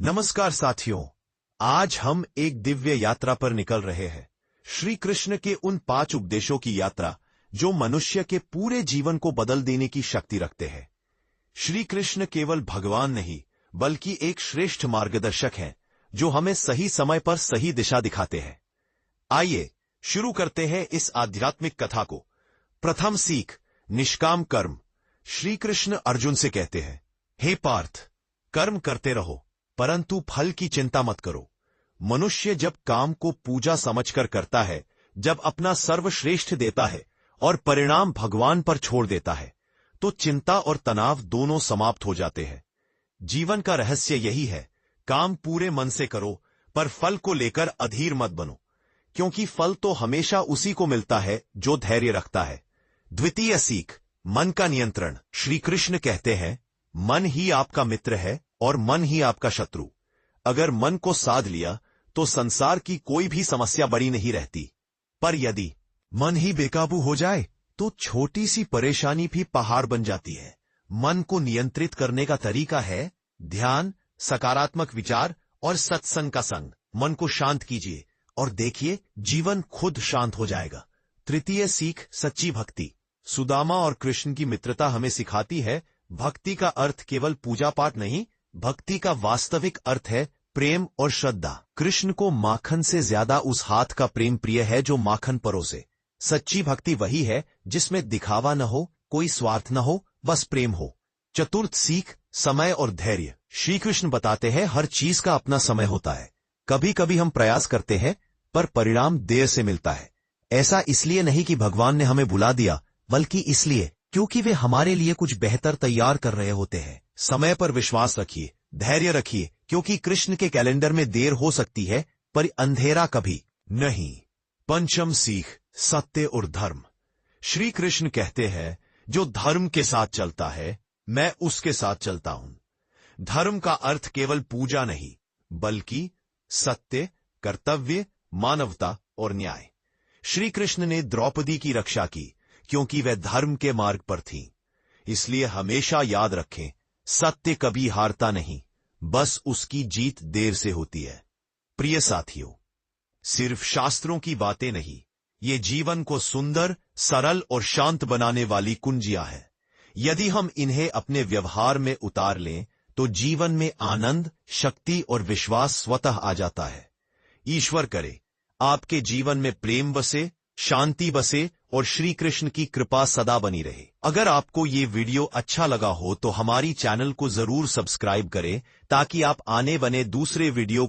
नमस्कार साथियों, आज हम एक दिव्य यात्रा पर निकल रहे हैं। श्री कृष्ण के उन 5 उपदेशों की यात्रा जो मनुष्य के पूरे जीवन को बदल देने की शक्ति रखते हैं। श्री कृष्ण केवल भगवान नहीं बल्कि एक श्रेष्ठ मार्गदर्शक हैं जो हमें सही समय पर सही दिशा दिखाते हैं। आइए शुरू करते हैं इस आध्यात्मिक कथा को। प्रथम सीख, निष्काम कर्म। श्री कृष्ण अर्जुन से कहते हैं, हे पार्थ, कर्म करते रहो परंतु फल की चिंता मत करो। मनुष्य जब काम को पूजा समझकर करता है, जब अपना सर्वश्रेष्ठ देता है और परिणाम भगवान पर छोड़ देता है, तो चिंता और तनाव दोनों समाप्त हो जाते हैं। जीवन का रहस्य यही है, काम पूरे मन से करो पर फल को लेकर अधीर मत बनो, क्योंकि फल तो हमेशा उसी को मिलता है जो धैर्य रखता है। द्वितीय सीख, मन का नियंत्रण। श्री कृष्ण कहते हैं, मन ही आपका मित्र है और मन ही आपका शत्रु। अगर मन को साध लिया तो संसार की कोई भी समस्या बड़ी नहीं रहती, पर यदि मन ही बेकाबू हो जाए तो छोटी सी परेशानी भी पहाड़ बन जाती है। मन को नियंत्रित करने का तरीका है ध्यान, सकारात्मक विचार और सत्संग का संग। मन को शांत कीजिए और देखिए जीवन खुद शांत हो जाएगा। तृतीय सीख, सच्ची भक्ति। सुदामा और कृष्ण की मित्रता हमें सिखाती है, भक्ति का अर्थ केवल पूजा पाठ नहीं, भक्ति का वास्तविक अर्थ है प्रेम और श्रद्धा। कृष्ण को माखन से ज्यादा उस हाथ का प्रेम प्रिय है जो माखन परोसे। सच्ची भक्ति वही है जिसमें दिखावा न हो, कोई स्वार्थ न हो, बस प्रेम हो। चतुर्थ सीख, समय और धैर्य। श्री कृष्ण बताते हैं, हर चीज का अपना समय होता है। कभी कभी हम प्रयास करते हैं पर परिणाम देर से मिलता है। ऐसा इसलिए नहीं कि भगवान ने हमें भुला दिया, बल्कि इसलिए क्योंकि वे हमारे लिए कुछ बेहतर तैयार कर रहे होते हैं। समय पर विश्वास रखिए, धैर्य रखिए, क्योंकि कृष्ण के कैलेंडर में देर हो सकती है पर अंधेरा कभी नहीं। पंचम सीख, सत्य और धर्म। श्री कृष्ण कहते हैं, जो धर्म के साथ चलता है मैं उसके साथ चलता हूं। धर्म का अर्थ केवल पूजा नहीं बल्कि सत्य, कर्तव्य, मानवता और न्याय। श्री कृष्ण ने द्रौपदी की रक्षा की क्योंकि वह धर्म के मार्ग पर थीं। इसलिए हमेशा याद रखें, सत्य कभी हारता नहीं, बस उसकी जीत देर से होती है। प्रिय साथियों, सिर्फ शास्त्रों की बातें नहीं, ये जीवन को सुंदर, सरल और शांत बनाने वाली कुंजियां हैं। यदि हम इन्हें अपने व्यवहार में उतार लें तो जीवन में आनंद, शक्ति और विश्वास स्वतः आ जाता है। ईश्वर करे आपके जीवन में प्रेम बसे, शांति बसे और श्री कृष्ण की कृपा सदा बनी रहे। अगर आपको ये वीडियो अच्छा लगा हो तो हमारी चैनल को जरूर सब्सक्राइब करें ताकि आप आने बने दूसरे वीडियो को